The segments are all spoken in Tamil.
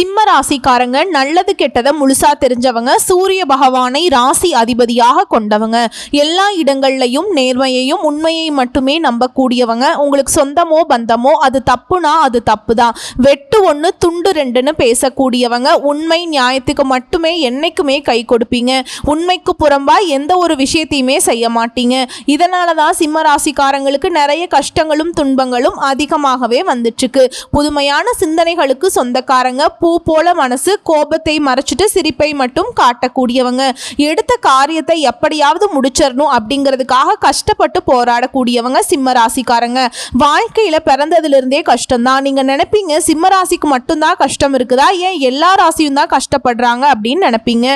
சிம்ம ராசிக்காரங்க நல்லது கெட்டதை முழுசா தெரிஞ்சவங்க, சூரிய பகவானை ராசி அதிபதியாக கொண்டவங்க, எல்லா இடங்கள்லையும் நேர்மையையும் உண்மையை மட்டுமே நம்பக்கூடியவங்க. உங்களுக்கு சொந்தமோ பந்தமோ அது தப்புனா அது தப்பு தான், வெட்டு ஒன்று துண்டு ரெண்டுன்னு பேசக்கூடியவங்க. உண்மை நியாயத்துக்கு மட்டுமே என்னைக்குமே கை கொடுப்பீங்க. உண்மைக்கு புறம்பா எந்த ஒரு விஷயத்தையுமே செய்ய மாட்டீங்க. இதனால தான் சிம்ம ராசிக்காரங்களுக்கு நிறைய கஷ்டங்களும் துன்பங்களும் அதிகமாகவே வந்துட்டுருக்கு. புதுமையான சிந்தனைகளுக்கு சொந்தக்காரங்க, பூ போல மனசு, கோபத்தை மறைச்சிட்டு சிரிப்பை மட்டும் காட்டக்கூடியவங்க, எடுத்த காரியத்தை எப்படியாவது முடிச்சிடணும் அப்படிங்கிறதுக்காக கஷ்டப்பட்டு போராடக்கூடியவங்க சிம்ம ராசிக்காரங்க. வாழ்க்கையில பிறந்ததிலிருந்தே கஷ்டம்தான். நீங்க நினைப்பீங்க சிம்ம ராசிக்கு மட்டும்தான் கஷ்டம் இருக்குதா, ஏன் எல்லா ராசியும் தான் கஷ்டப்படுறாங்க அப்படின்னு நினைப்பீங்க.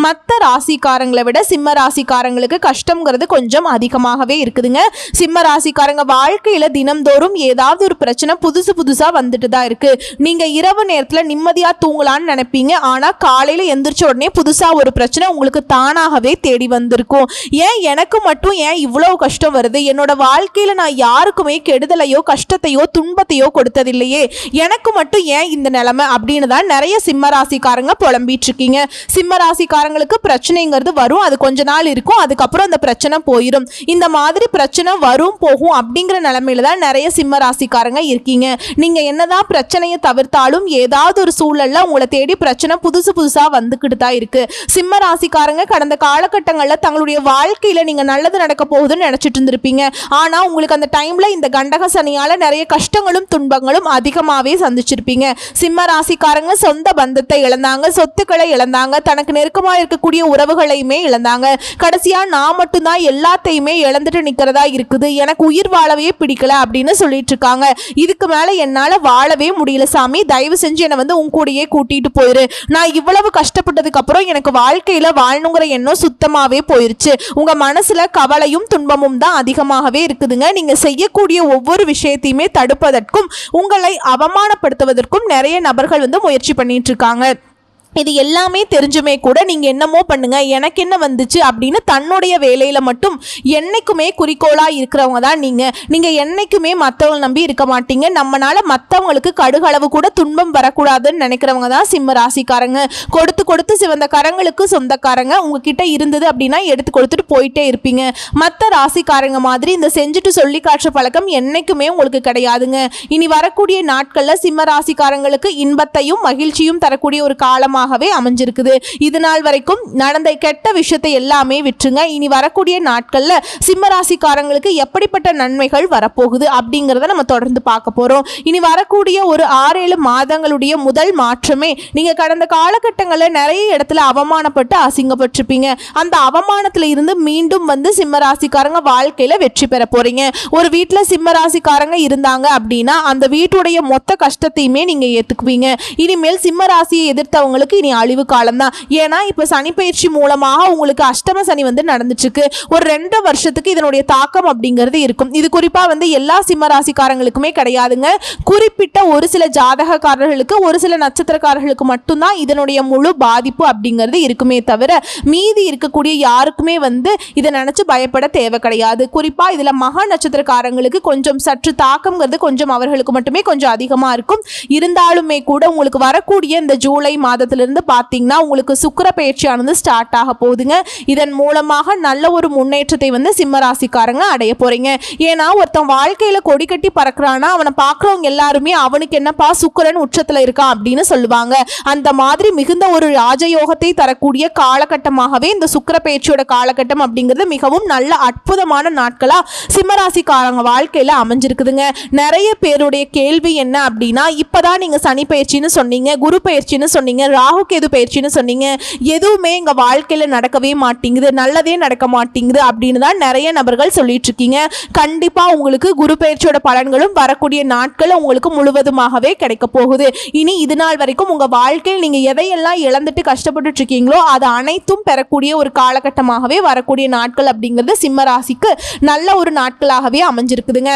மற்ற ராசிக்காரங்களை விட சிம்ம ராசிக்காரங்களுக்கு கஷ்டம்ங்கிறது கொஞ்சம் அதிகமாகவே இருக்குதுங்க. சிம்ம ராசிக்காரங்க வாழ்க்கையில தினம்தோறும் ஏதாவது ஒரு பிரச்சனை புதுசா வந்துட்டு தான் இருக்கு. நீங்க இரவு நேரத்துல நிம்மதியா தூங்கலான்னு நினைப்பீங்க, ஆனா காலையில எந்திரிச்ச உடனே புதுசா ஒரு பிரச்சனை உங்களுக்கு தானாகவே தேடி வந்திருக்கும். ஏன் எனக்கு மட்டும் ஏன் இவ்வளவு கஷ்டம் வருது, என்னோட வாழ்க்கையில நான் யாருக்குமே கெடுதலையோ கஷ்டத்தையோ துன்பத்தையோ கொடுத்ததில்லையே, எனக்கு மட்டும் ஏன் இந்த நிலைமை அப்படின்னு தான் நிறைய சிம்ம ராசிக்காரங்க புலம்பிட்டு இருக்கீங்க. சிம்ம ராசிக்காரங்களுக்கு பிரச்சனைங்கிறது வரும், அது கொஞ்ச நாள் இருக்கும், அதுக்கப்புறம் அந்த பிரச்சனை போயிடும். இந்த மாதிரி பிரச்சனை வரும் போகும் அப்படிங்கிற நிலைமையில தான் நிறைய சிம்ம ராசிக்காரங்க இருக்கீங்க. நீங்க என்னதான் பிரச்சனையை தவிர்த்தாலும் ஏதாவது ஒரு சூழல்ல உங்களை தேடி பிரச்சனை புதுசா வந்துக்கிட்டு தான் இருக்கு. சிம்ம ராசிக்காரங்க கடந்த காலகட்டங்களில் தங்களுடைய வாழ்க்கையில நீங்க நல்லது நடக்க போகுதுன்னு நினைச்சிட்டு இருந்திருப்பீங்க. ஆனா உங்களுக்கு அந்த டைம்ல இந்த கண்டக சனியால நிறைய கஷ்டங்களும் துன்பங்களும் அதிகமாகவே சந்திச்சிருப்பீங்க. சிம்ம ராசிக்காரங்க சொந்த பந்தத்தை இழந்தாங்க, சொத்துக்களை இழந்தாங்க, தனக்கு நெருக்கமாக இருக்கக்கூடிய உறவுகளையுமே இழந்தாங்க. கடைசியா நான் மட்டும்தான் எல்லாத்தையுமே இழந்துட்டு நிக்கிறதா இருக்குது, எனக்கு உயிர் வாழவே பிடிக்கல அப்படின்னு சொல்லிட்டு இருக்காங்க. இதுக்கு மேல என்னால வாழவே முடியல சாமி, தயவு செஞ்சு என்னை வந்து உன் கூடயே கூட்டிட்டு போயிரு. நான் இவ்வளவு கஷ்டப்பட்டதுக்கு அப்புறம் எனக்கு வாழ்க்கையில வாழணுங்கிற எண்ணம் சுத்தமாவே போயிருச்சு. உங்க மனசுல கவலையும் துன்பமும் தான் அதிகமாகவே இருக்குதுங்க. நீங்க செய்யக்கூடிய ஒவ்வொரு விஷயத்தையுமே தடுப்பதற்கும் உங்களை அவமானப்படுத்துவதற்கும் நிறைய நபர்கள் வந்து முயற்சி பண்ணிட்டு இருக்காங்க. இது எல்லாமே தெரிஞ்சுமே கூட நீங்க என்னமோ பண்ணுங்க, எனக்கு என்ன வந்துச்சு அப்படின்னு தன்னுடைய வேலையில மட்டும் என்னைக்குமே குறிக்கோளா இருக்கிறவங்க தான் நீங்க என்னைக்குமே மற்றவங்களை நம்பி இருக்க மாட்டீங்க. நம்மனால மற்றவங்களுக்கு கடுகளவு கூட துன்பம் வரக்கூடாதுன்னு நினைக்கிறவங்க தான் சிம்ம ராசிக்காரங்க. கொடுத்து சிவந்த கரங்களுக்கு சொந்தக்காரங்க. உங்ககிட்ட இருந்தது அப்படின்னா எடுத்து கொடுத்துட்டு போயிட்டே இருப்பீங்க. மற்ற ராசிக்காரங்க மாதிரி இந்த செஞ்சுட்டு சொல்லி காட்டுற பழக்கம் என்னைக்குமே உங்களுக்கு கிடையாதுங்க. இனி வரக்கூடிய நாட்கள்ல சிம்ம ராசிக்காரங்களுக்கு இன்பத்தையும் மகிழ்ச்சியும் தரக்கூடிய ஒரு காலமாக அமைஞ்சிருக்குது. இது நாள் வரைக்கும் நடந்த கெட்ட விஷயத்தை எல்லாமே விட்டுருங்க. இனி வரக்கூடிய நாட்கள்ல சிம்ம ராசிக்காரங்களுக்கு எப்படிப்பட்ட நன்மைகள் வரப்போகுது அப்படிங்கறத நம்ம தொடர்ந்து பார்க்க போறோம். இனி வரக்கூடிய ஒரு 6-7 மாதங்களுடைய முதல் மாற்றமே, நீங்க கடந்த காலகட்டங்களில் நிறைய இடத்துல அவமானப்பட்டு அசிங்கப்பட்டிருப்பீங்க. அந்த அவமானத்துல இருந்து மீண்டும் வந்து சிம்ம ராசிக்காரங்க வாழ்க்கையில வெற்றி பெற போறீங்க. ஒரு வீட்டுல சிம்ம ராசிக்காரங்க இருந்தாங்க அப்படின்னா அந்த வீட்டுடைய மொத்த கஷ்டத்தையுமே நீங்க ஏத்துக்குவீங்க. இனிமேல் சிம்ம ராசியை எதிர்த்தவங்களுக்கு இனி அழிவு காலம் தான். ஏன்னா இப்ப சனி பயிற்சி மூலமாக உங்களுக்கு அஷ்டம சனி வந்து நடந்துட்டு இருக்கு. ஒரு 2 வருஷத்துக்கு இதனுடைய தாக்கம் அப்படிங்கிறது இருக்கும். இது குறிப்பா வந்து எல்லா சிம்ம ராசிக்காரங்களுக்குமே கிடையாதுங்க. குறிப்பிட்ட ஒரு சில ஜாதகக்காரர்களுக்கு, ஒரு சில நட்சத்திரக்காரர்களுக்கு மட்டும்தான் இதனுடைய முழு பாதிப்பு அப்படிங்கிறது இருக்குமே தவிர மீதி இருக்கக்கூடிய யாருக்குமே வந்து இதை நினைச்சு பயப்பட தேவை கிடையாது. குறிப்பா இதுல மகா நட்சத்திரக்காரங்களுக்கு கொஞ்சம் சற்று தாக்கம்ங்கிறது கொஞ்சம் அவர்களுக்கு மட்டுமே கொஞ்சம் அதிகமா இருக்கும். இருந்தாலுமே கூட உங்களுக்கு வரக்கூடிய இந்த ஜூலை மாதத்திலிருந்து பார்த்தீங்கன்னா உங்களுக்கு சுக்கிர பயிற்சியானது ஸ்டார்ட் ஆக போகுதுங்க. இதன் மூலமாக நல்ல ஒரு முன்னேற்றத்தை வந்து சிம்ம ராசிக்காரங்க அடைய போறீங்க. ஏன்னா ஒருத்தன் வாழ்க்கையில கொடி கட்டி பறக்கிறானா அவனை பார்க்குறவங்க எல்லாருமே அவனுக்கு என்னப்பா சுக்கிரன் உச்சத்துல இருக்கான் அப்படின்னு சொல்லுவாங்க. அந்த மாதிரி மிகுந்த ஒரு ராஜயோகத்தை தரக்கூடிய காலகட்டமாகவே இந்த சுக்கிர பயிற்சியோட காலகட்டம் அப்படிங்கிறது மிகவும் நல்ல அற்புதமான நாட்களா சிம்ம ராசிக்காரங்க வாழ்க்கையில அமைஞ்சிருக்குதுங்க. நிறைய பேருடைய கேள்வி என்ன அப்படின்னா, இப்பதான் நீங்க சனி பயிற்சின்னு சொன்னீங்க, குரு பயிற்சின்னு சொன்னீங்க, ராகு கேது பயிற்சின்னு சொன்னீங்க, எதுவுமே எங்க வாழ்க்கையில நடக்கவே மாட்டேங்குது, நல்லதே நடக்க மாட்டேங்குது அப்படின்னு தான் நிறைய நபர்கள் சொல்லிட்டு இருக்கீங்க. கண்டிப்பா உங்களுக்கு குரு பயிற்சியோட பலன்களும் வரக்கூடிய நாட்கள் உங்களுக்கு முழுவதுமாகவே கிடைக்க போகுது. இனி இது நாள் வரைக்கும் உங்க வாழ்க்கையில் நீங்க எதையெல்லாம் இழந்துட்டு கஷ்டப்பட்டு இருக்கீங்களோ அது அனைத்தும் பெறக்கூடிய ஒரு காலகட்டமாகவே வரக்கூடிய நாட்கள் அப்படிங்கிறது சிம்ம ராசிக்கு நல்ல ஒரு நாட்களாகவே அமைஞ்சிருக்குதுங்க.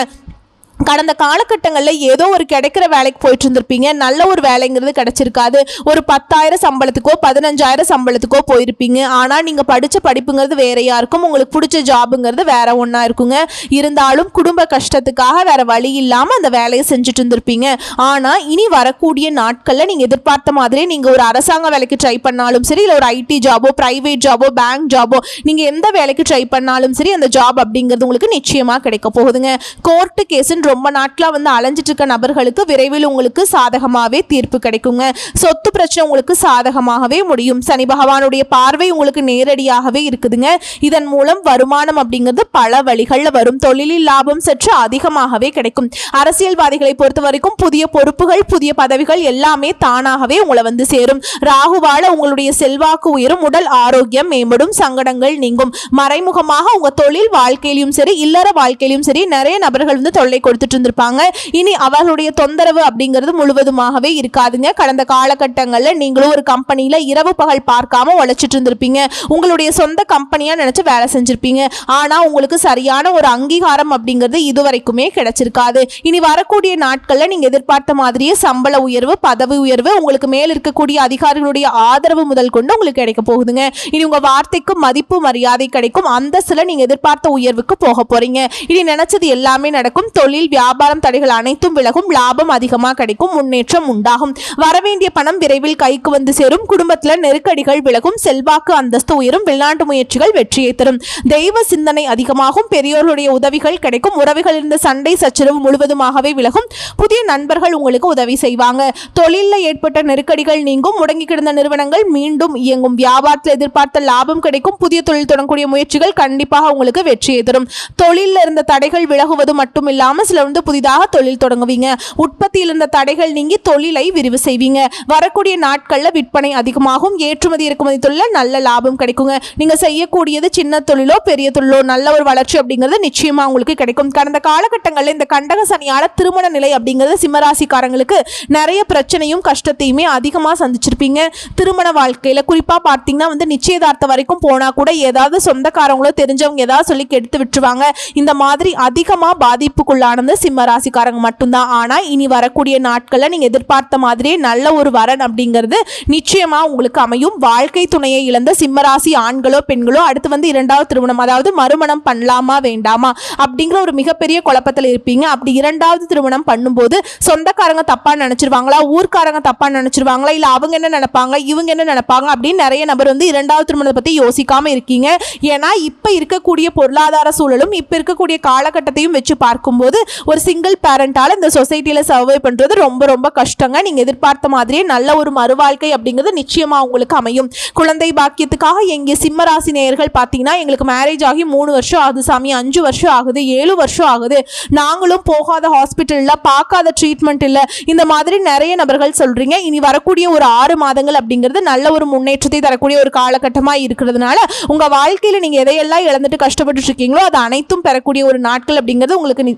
கடந்த காலகட்டங்களில் ஏதோ ஒரு கிடைக்கிற வேலைக்கு போயிட்டு இருந்திருப்பீங்க, நல்ல ஒரு வேலைங்கிறது கிடைச்சிருக்காது. ஒரு 10,000 சம்பளத்துக்கோ 15,000 சம்பளத்துக்கோ போயிருப்பீங்க. ஆனால் நீங்கள் படித்த படிப்புங்கிறது வேறையா இருக்கும், உங்களுக்கு பிடிச்ச ஜாபுங்கிறது வேற ஒன்றா இருக்குங்க. இருந்தாலும் குடும்ப கஷ்டத்துக்காக வேற வழி இல்லாமல் அந்த வேலையை செஞ்சுட்டு இருந்திருப்பீங்க. ஆனால் இனி வரக்கூடிய நாட்களில் நீங்கள் எதிர்பார்த்த மாதிரி நீங்கள் ஒரு அரசாங்க வேலைக்கு ட்ரை பண்ணாலும் சரி, இல்லை ஒரு ஐடி ஜாபோ, பிரைவேட் ஜாபோ, பேங்க் ஜாபோ, நீங்கள் எந்த வேலைக்கு ட்ரை பண்ணாலும் சரி அந்த ஜாப் அப்படிங்கிறது உங்களுக்கு நிச்சயமாக கிடைக்க போகுதுங்க. கோர்ட்டு கேஸுன்னு ரொம்ப நாட்களாக அலைஞ்சிட்டு இருக்க நபர்களுக்கு விரைவில் உங்களுக்கு சாதகமாகவே தீர்ப்பு கிடைக்குங்க. சொத்து பிரச்சனை உங்களுக்கு சாதகமாகவே முடியும். சனி பகவானுடைய பார்வை உங்களுக்கு நேரடியாகவே இருக்குதுங்க. இதன் மூலம் வருமானம் அப்படிங்கிறது பல வழிகளில் வரும். தொழிலில் லாபம் சற்று அதிகமாகவே கிடைக்கும். அரசியல்வாதிகளை பொறுத்த வரைக்கும் புதிய பொறுப்புகள், புதிய பதவிகள் எல்லாமே தானாகவே உங்களை சேரும். ராகுவால உங்களுடைய செல்வாக்கு உயரும், உடல் ஆரோக்கியம் மேம்படும், சங்கடங்கள் நீங்கும். மறைமுகமாக உங்க தொழில் வாழ்க்கையிலும் சரி, இல்லற வாழ்க்கையிலும் சரி நிறைய நபர்கள் தொல்லை கொடுத்துட்டு இருந்திருப்பாங்க. இனி அவர்களுடைய தொந்தரவு அப்படிங்கிறது முழுவதுமாகவே இருக்காதுங்க. கடந்த காலகட்டங்களில் நீங்களும் ஒரு கம்பெனியில இரவு பகல் பார்க்காம உழைச்சிட்டு இருந்திருப்பீங்க. உங்களுடைய சொந்த கம்பெனியா நினைச்சு வேலை செஞ்சிருப்பீங்க. ஆனா உங்களுக்கு சரியான ஒரு அங்கீகாரம் அப்படிங்கிறது இதுவரைக்குமே கிடைச்சிருக்காது. இனி வரக்கூடிய நாட்கள்ல நீங்க எதிர்பார்த்த மாதிரியே சம்பள உயர்வு, பதவி உயர்வு, உங்களுக்கு மேல் இருக்கக்கூடிய அதிகாரிகளுடைய ஆதரவு முதல் கொண்டு உங்களுக்கு கிடைக்க போகுதுங்க. இனி உங்க வார்த்தைக்கு மதிப்பு மரியாதை கிடைக்கும். அந்தஸ்துல நீங்க எதிர்பார்த்த உயர்வுக்கு போக போறீங்க. இனி நினைச்சது எல்லாமே நடக்கும். தொழில் வியாபாரம் தடைகள் அனைத்தும் விலகும். லாபம் அதிகமாக கிடைக்கும். முன்னேற்றம் உண்டாகும். வரவேண்டிய பணம் விரைவில் கைக்கு சேரும். குடும்பத்தில் நெருக்கடிகள் விலகும். செல்வாக்கு அந்தஸ்து உயரும். வெளிநாட்டு முயற்சிகள் வெற்றியை தரும். தெய்வ சிந்தனை அதிகமாகும். பெரியோருடைய உதவிகள் கிடைக்கும். உறவுகள் இருந்த சண்டை சச்சரவு முழுவதுமாகவே விலகும். புதிய நண்பர்கள் உங்களுக்கு உதவி செய்வாங்க. தொழிலில் ஏற்பட்ட நெருக்கடிகள் நீங்கும். முடங்கி கிடந்த நிறுவனங்கள் மீண்டும் இயங்கும். வியாபாரத்தில் எதிர்பார்த்த லாபம் கிடைக்கும். புதிய தொழில் தொடங்கக்கூடிய முயற்சிகள் கண்டிப்பாக உங்களுக்கு வெற்றியை தரும். தொழிலில் இருந்த தடைகள் விலகுவது மட்டும் இல்லாமல் சிலர் புதிதாக தொழில் தொடங்குவீங்க. உற்பத்தியில் இருந்த தடைகள் நீங்கி தொழிலை விரிவு செய்வீங்க. வரக்கூடிய நாட்களில் விற்பனை அதிகமாகும். ஏற்றுமதி இறக்குமதி தொழில் நல்ல லாபம் கிடைக்குங்க. நீங்க செய்யக்கூடியது சின்ன தொழிலோ பெரிய தொழிலோ நல்ல ஒரு வளர்ச்சி அப்படிங்கிறது நிச்சயமா உங்களுக்கு கிடைக்கும். கடந்த காலகட்டங்களில் இந்த கண்டக சனியால திருமண நிலை அப்படிங்கிறது சிம்மராசிக்காரங்களுக்கு நிறைய பிரச்சனையும் கஷ்டத்தையுமே அதிகமாக சந்திச்சிருப்பீங்க. திருமண வாழ்க்கையில குறிப்பா பார்த்தீங்கன்னா நிச்சயதார்த்தம் வரைக்கும் போனா கூட ஏதாவது சொந்தக்காரங்களோ தெரிஞ்சவங்க ஏதாவது சொல்லி கெடுத்து விட்டுருவாங்க. இந்த மாதிரி அதிகமாக பாதிப்புக்குள்ளானது சிம்ம ராசிக்காரங்க மட்டும்தான். ஆனா இனி வரக்கூடிய நாட்கள்ல நீங்க எதிர்பார்த்த மாதிரியே நல்ல ஒரு வரன் அப்படிங்கிறது நிச்சயமா உங்களுக்கு அமையும். வாழ்க்கை துணையை இழந்த சிம்மராசி ஆண்களோ பெண்களோ அடுத்து இரண்டாவது திருமணம், அதாவது மறுமணம் பண்ணலாமா வேண்டாமா அப்படிங்கிற ஒரு மிகப்பெரிய குழப்பத்தில் இருப்பீங்க. அப்படி இரண்டாவது திருமணம் பண்ணும்போது சொந்தக்காரங்க தப்பா நினைச்சிருவாங்களா, ஊர்க்காரங்க தப்பா நினைச்சிருவாங்களா, இல்ல அவங்க என்ன நினைப்பாங்க, இவங்க என்ன நினைப்பாங்க அப்படின்னு நிறைய நபர் இரண்டாவது திருமணத்தை பத்தி யோசிக்காம இருக்கீங்க. ஏன்னா இப்ப இருக்கக்கூடிய பொருளாதார சூழலும் இப்ப இருக்கக்கூடிய காலகட்டத்தையும் வச்சு பார்க்கும்போது ஒரு சிங்கிள் பேரண்டால இந்த சொசைட்டில சர்வை பண்றது ரொம்ப ரொம்ப கஷ்டங்க. நீங்க எதிர்பார்த்த மாதிரியே நல்ல ஒரு மறுவாழ்க்கை அப்படிங்கிறது நிச்சயமா உங்களுக்கு அமையும். குழந்தை பாக்கியத்துக்காக எங்க சிம்மராசி நேயர்கள் பார்த்தீங்கன்னா எங்களுக்கு மேரேஜ் ஆகி 3 வருஷம் ஆகுது சாமி, 5 வருஷம் ஆகுது, 7 வருஷம் ஆகுது, நாங்களும் போகாத ஹாஸ்பிட்டல்ல பார்க்காத ட்ரீட்மெண்ட் இல்லை, இந்த மாதிரி நிறைய நபர்கள் சொல்றீங்க. இனி வரக்கூடிய ஒரு 6 மாதங்கள் அப்படிங்கிறது நல்ல ஒரு முன்னேற்றத்தை தரக்கூடிய ஒரு காலகட்டமா இருக்கிறதுனால உங்க வாழ்க்கையில நீங்க எதையெல்லாம் இழந்துட்டு கஷ்டப்பட்டு இருக்கீங்களோ அது அனைத்தும் பெறக்கூடிய ஒரு நாட்கள் அப்படிங்கிறது உங்களுக்கு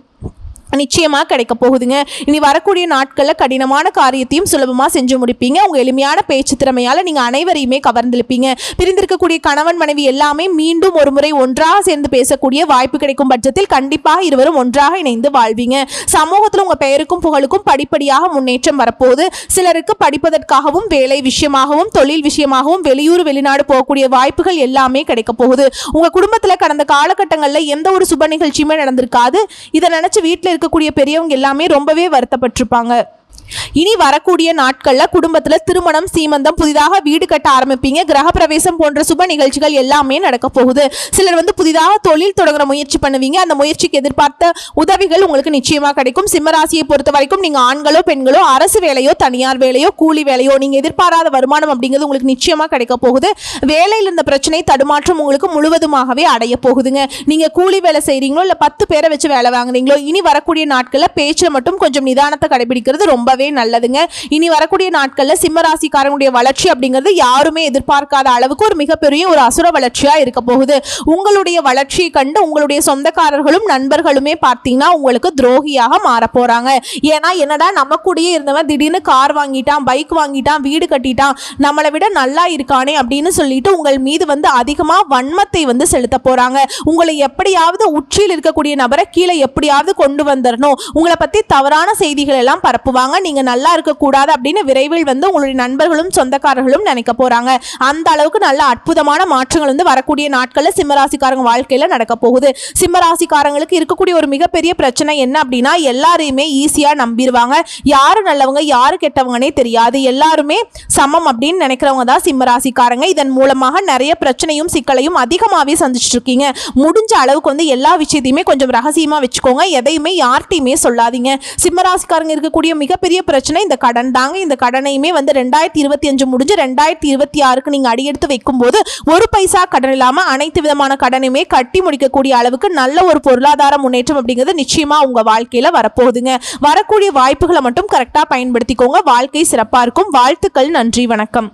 நிச்சயமாக கிடைக்க போகுதுங்க. இனி வரக்கூடிய நாட்களில் கடினமான காரியத்தையும் சுலபமாக செஞ்சு முடிப்பீங்க. உங்கள் எளிமையான பேச்சு திறமையால் நீங்கள் அனைவரையுமே கவர்ந்திருப்பீங்க. பிரிந்திருக்கக்கூடிய கணவன் மனைவி எல்லாமே மீண்டும் ஒரு முறை ஒன்றாக சேர்ந்து பேசக்கூடிய வாய்ப்பு கிடைக்கும் பட்சத்தில் கண்டிப்பாக இருவரும் ஒன்றாக இணைந்து வாழ்வீங்க. சமூகத்தில் உங்கள் பெயருக்கும் புகழுக்கும் படிப்படியாக முன்னேற்றம் வரப்போகுது. சிலருக்கு படிப்பதற்காகவும் வேலை விஷயமாகவும் தொழில் விஷயமாகவும் வெளியூர் வெளிநாடு போகக்கூடிய வாய்ப்புகள் எல்லாமே கிடைக்க போகுது. உங்கள் குடும்பத்தில் கடந்த காலகட்டங்களில் எந்த ஒரு சுப நிகழ்ச்சியுமே நடந்திருக்காது. இதை நினச்சி வீட்டில் இருக்கக்கூடிய பெரியவங்க எல்லாமே ரொம்பவே வருத்தப்பட்டிருப்பாங்க. இனி வரக்கூடிய நாட்கள்ல குடும்பத்துல திருமணம், சீமந்தம், புதிதாக வீடு கட்ட ஆரம்பிப்பீங்க. கிரகப்பிரவேசம் போன்ற சுப நிகழ்ச்சிகள் எல்லாமே நடக்க போகுது. சிலர் புதிதாக தொழில் தொடங்குற முயற்சி பண்ணுவீங்க. அந்த முயற்சிக்கு எதிர்பார்த்த உதவிகள் உங்களுக்கு நிச்சயமா கிடைக்கும். சிம்மராசியை பொறுத்த வரைக்கும் நீங்க ஆண்களோ பெண்களோ அரசு வேலையோ தனியார் வேலையோ கூலி வேலையோ நீங்க எதிர்பாராத வருமானம் அப்படிங்கிறது உங்களுக்கு நிச்சயமா கிடைக்க போகுது. வேலையில் இருந்த பிரச்சனை தடுமாற்றம் உங்களுக்கு முழுவதுமாகவே அடைய போகுதுங்க. நீங்க கூலி வேலை செய்றீங்களோ இல்ல 10 பேரை வச்சு வேலை வாங்குறீங்களோ இனி வரக்கூடிய நாட்கள்ல பேச்சுல மட்டும் கொஞ்சம் நிதானத்தை கடைபிடிக்கிறது ரொம்பவே தவிர்ப்பதே நல்லதுங்க. இனி வரக்கூடிய நாட்கள்ல சிம்ம ராசிக்காரங்களுடைய வளர்ச்சி அப்படிங்கிறது யாருமே எதிர்பார்க்காத அளவுக்கு ஒரு மிகப்பெரிய ஒரு அசுர வளர்ச்சியா இருக்க போகுது. உங்களுடைய வளர்ச்சியை கண்டு உங்களுடைய சொந்தக்காரர்களும் நண்பர்களுமே பார்த்தீங்கன்னா உங்களுக்கு துரோகியாக மாற போறாங்க. ஏன்னா என்னடா நம்ம கூடயே இருந்தவன் திடீர்னு கார் வாங்கிட்டான், பைக் வாங்கிட்டான், வீடு கட்டிட்டான், நம்மளை விட நல்லா இருக்கானே அப்படின்னு சொல்லிட்டு உங்கள் மீது வந்து அதிகமா வன்மத்தை வந்து செலுத்த போறாங்க. உங்களை எப்படியாவது உச்சியில் இருக்கக்கூடிய நபரை கீழே எப்படியாவது கொண்டு வந்துடணும், உங்களை பத்தி தவறான செய்திகள் எல்லாம் பரப்புவாங்க. நீங்க நல்லா இருக்க கூடாது அப்படின்னு விரைவில் வந்து உங்களுடைய நண்பர்களும் சொந்தக்காரர்களும் நினைக்க போறாங்க. அந்த அளவுக்கு நல்ல அற்புதமான மாற்றங்கள் வந்து வரக்கூடிய நாட்கள்ல சிம்மராசிக்காரங்க வாழ்க்கையில நடக்க போகுது. சிம்மராசிக்காரங்களுக்கு இருக்கக்கூடிய ஒரு மிகப்பெரிய பிரச்சனை என்ன அப்படின்னா, எல்லாரையுமே ஈஸியா நம்பிடுவாங்க. யாரு நல்லவங்க யாரு கெட்டவங்கன்னே தெரியாது, எல்லாருமே சமம் அப்படின்னு நினைக்கிறவங்க தான் சிம்மராசிக்காரங்க. இதன் மூலமாக நிறைய பிரச்சனையும் சிக்கலையும் அதிகமாகவே சந்திச்சுட்டு இருக்கீங்க. முடிஞ்ச அளவுக்கு வந்து எல்லா விஷயத்தையுமே கொஞ்சம் ரகசியமா வச்சுக்கோங்க. எதையுமே யார்கிட்டையுமே சொல்லாதீங்க. சிம்மராசிக்காரங்க இருக்கக்கூடிய மிகப்பெரிய பிரச்சனை இந்த கடன் தாங்க. இந்த கடனையுமே வந்து 2025 முடிஞ்சு 2026க்கு நீங்க அடியெடுத்து வைக்கும் போது ஒரு பைசா கடன் இல்லாம அனைத்து விதமான கடனையுமே கட்டி முடிக்கக்கூடிய அளவுக்கு நல்ல ஒரு பொருளாதார முன்னேற்றம் அப்படிங்கிறது நிச்சயமா உங்க வாழ்க்கையில வரப்போகுதுங்க. வரக்கூடிய வாய்ப்புகளை மட்டும் கரெக்டா பயன்படுத்திக்கோங்க. வாழ்க்கை சிறப்பா இருக்கும். வாழ்த்துக்கள். நன்றி. வணக்கம்.